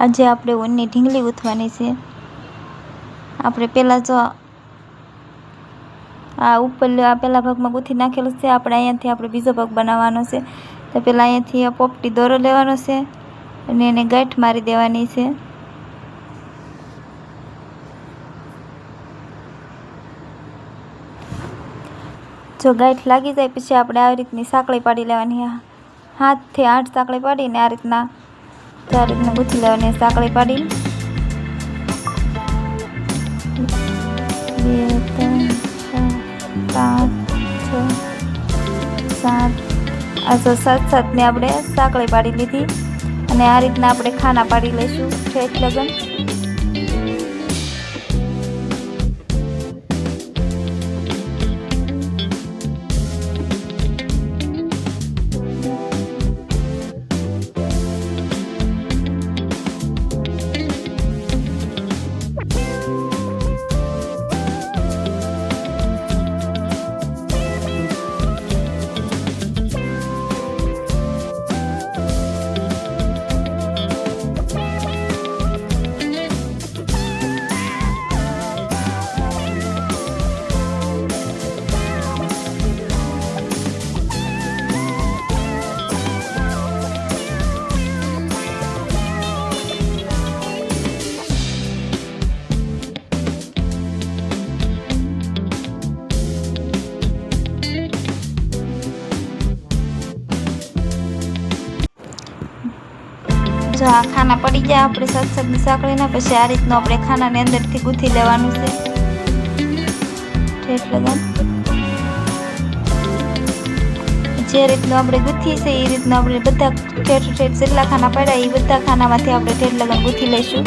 આજે આપણે ઊનની ઢીંગલી ગૂંથવાની છે। આપણે પહેલાં જો આ ઉપર આ પહેલા ભાગમાં ગૂંથી નાખેલું છે। આપણે અહીંયાથી આપણે બીજો ભાગ બનાવવાનો છે। તો પહેલાં અહીંયાથી પોપટી દોરો લેવાનો છે અને એને ગાંઠ મારી દેવાની છે। જો ગાંઠ લાગી જાય પછી આપણે આવી રીતની સાંકળી પાડી લેવાની। 7 થી 8 સાંકળી પાડીને આ રીતના ગૂંથી લેવાની। સાંકળી પાડી 2 3 4 5 6 7 આ 7 ને આપણે સાંકળી પાડી લીધી અને આ રીતના આપણે ખાના પાડી લઈશું ઠેઠ લગન। જો આ ખાના પડી ગયા આપણે 7-7ની સાંકળીના પછી આ રીતનું આપણે ખાનાની અંદરથી ગૂંથી લેવાનું છે ઠેઠ લગન। જે રીતનું આપણે ગૂંથીએ છે એ રીતનું આપણે બધા ઠેઠ જેટલા ખાના પડ્યા એ બધા ખાનામાંથી આપણે ઠેઠ લગન ગૂંથી લઈશું।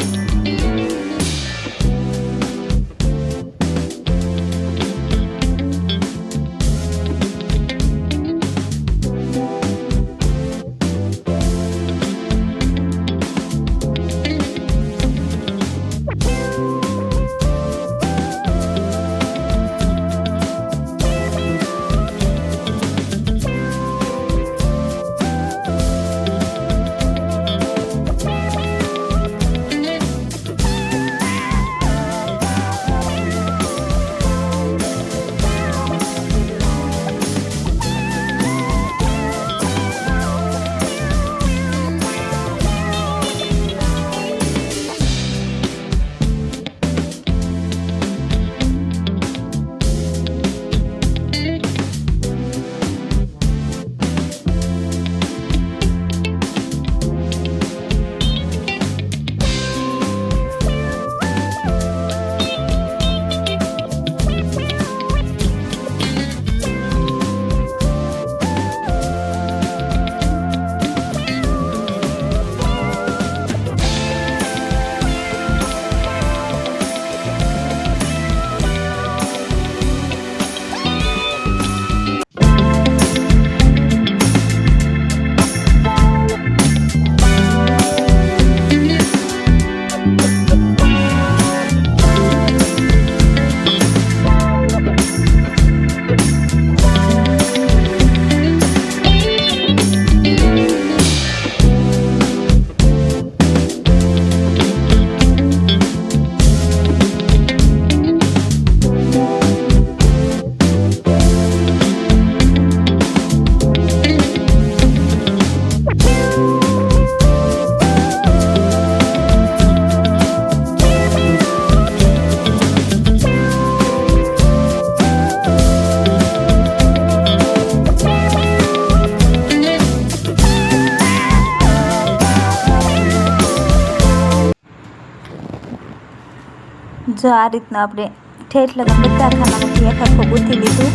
જો આ રીતના આપણે ઠેઠ લગન બધા ખાનામાંથી એક આખો ગૂંથી લીધું।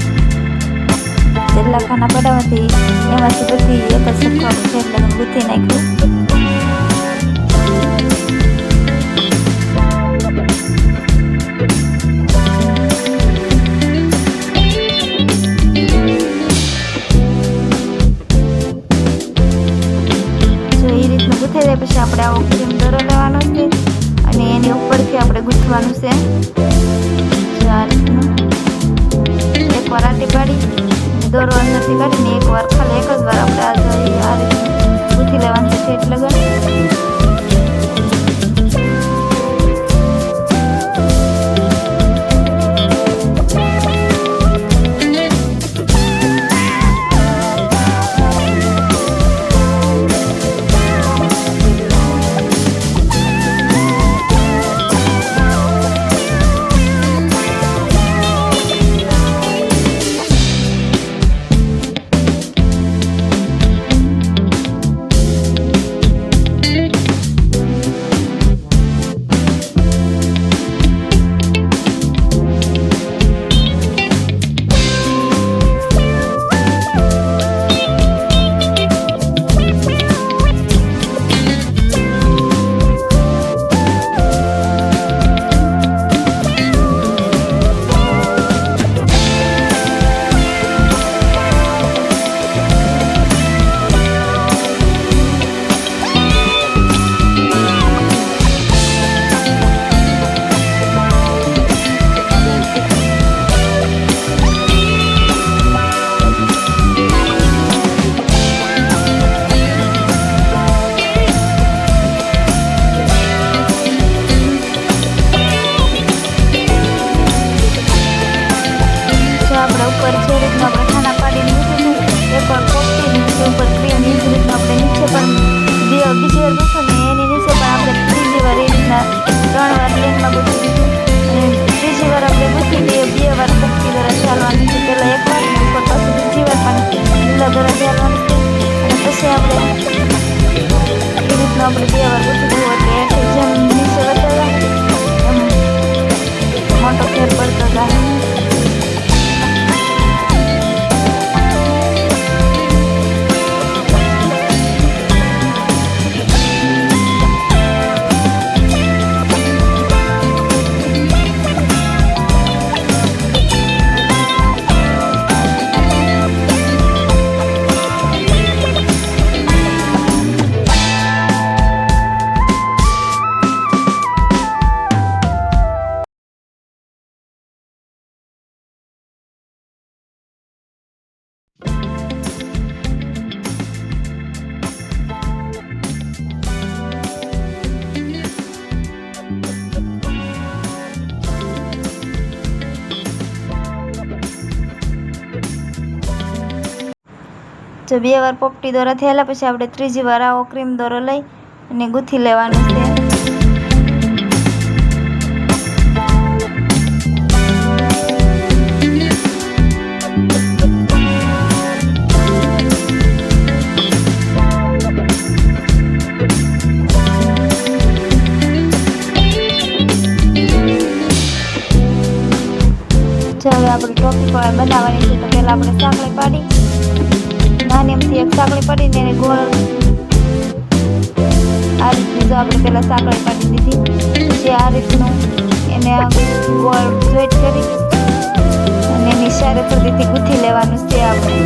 જેટલા ખાના પડાવવાથી એમાંથી બધી એક જ સરખું આપણે ઠેઠ લગન ગૂંથી નાખ્યું। જો એ રીતનું ગૂંથી જાય પછી આપણે આવો ક્રીમ દોરો લેવાનો છે અને એની ઉપરથી આપણે ગૂંથવાનું છે। આ રીતનું એકવાર આટી પાડી દોરો અંદરથી કાઢીને એકવાર ખાલી એક જ વાર આપણે આ રીતે ગૂંથી લેવાનું છે ઠેઠ લગન। આપણે 2 વાર ગુથી દઉં એટલે એથી જેમ નીચે વધતા જાય એમ મોટો ફેર પડતો જાય. જો 2 વાર પોપટી દોરા થયેલા પછી આપણે ત્રીજી વાર આવો ક્રીમ દોરો લઈ અને ગૂંથી લેવાનું છે. જો હવે આપણી ટોપી બનાવવાની છે તો પહેલાં આપણે સાંકળી પાડી નાની એમથી એક સાંકળી પાડીને એને ગોળ આ રીતની જો આપણે પહેલાં સાંકળી પાડી દીધી પછી આ રીતનું એને ગોળ જોઈન્ટ કરી અને એની ચારે ફરતીથી ગૂંથી લેવાનું છે આપણે.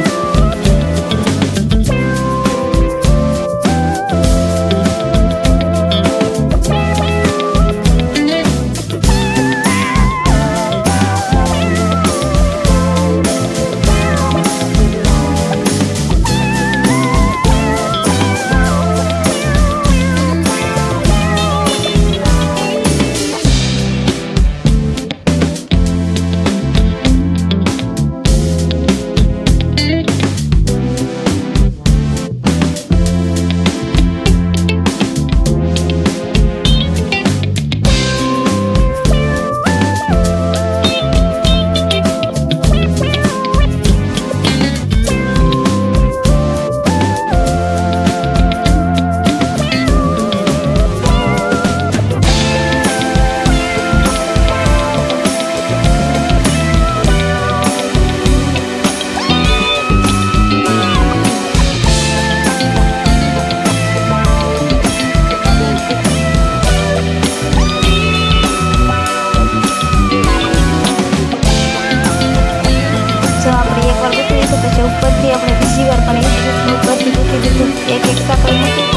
ઉપરથી આપણે બીજી વાર પણ ઉપરથી ગૂંથી દીધું એક સાંકળી મૂકી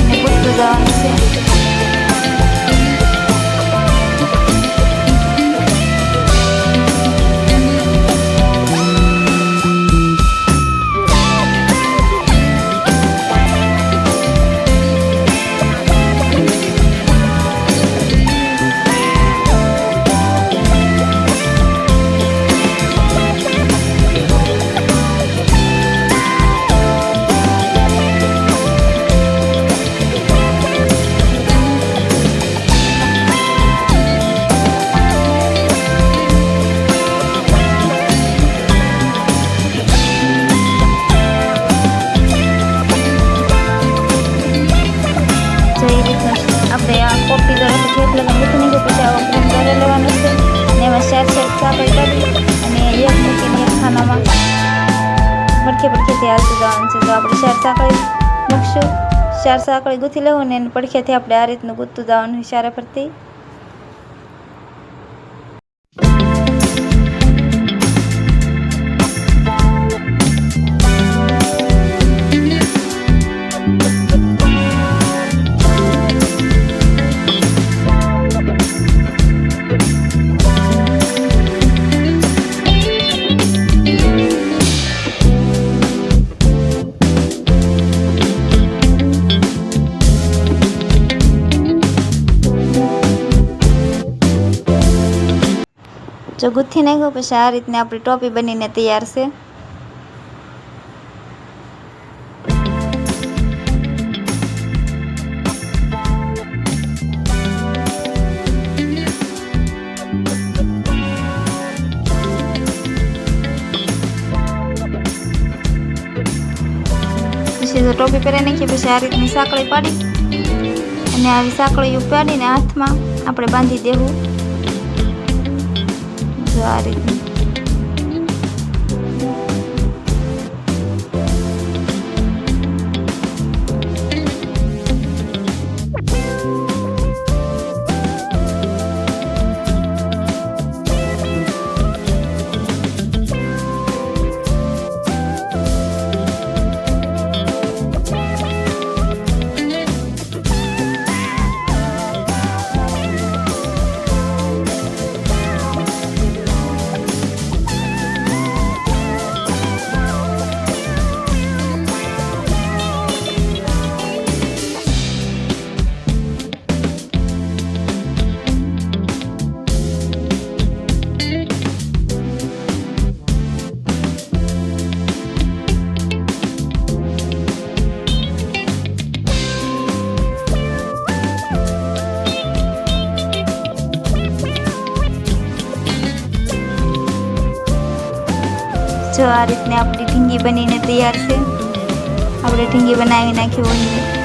અને ગૂંથતું જવાનું છે. આપણે આ પોપટી દોરા થેપલા ગૂંથી નાખ્યું પછી આવો ક્રીમ દોરો લેવાનો છે અને એમાં 4 સાંકળી કાઢી અને એક મૂકીને એક ખાનામાં પડખેથી હાલતું જવાનું છે. તો આપણે 4 સાંકળી મૂકશું, 4 સાંકળી ગૂંથી લેવું ને એને પડખેથી આપણે આ રીતનું ગૂંથતું જવાનું ચારે ફરતી. જો ગૂંથી નાખ્યું પછી આ રીતને આપણી ટોપી બનીને તૈયાર છે. પછી જો ટોપી પહેરી નાખીએ પછી આ રીતની સાંકળી પાડી આવી સાંકળી ઉપાડીને હાથમાં આપણે બાંધી દેવું. જો આ રીતનું. જો આ રીતને આપણી ઢીંગી બનીને તૈયાર છે. આપણે ઢીંગી બનાવી નાખી હોય.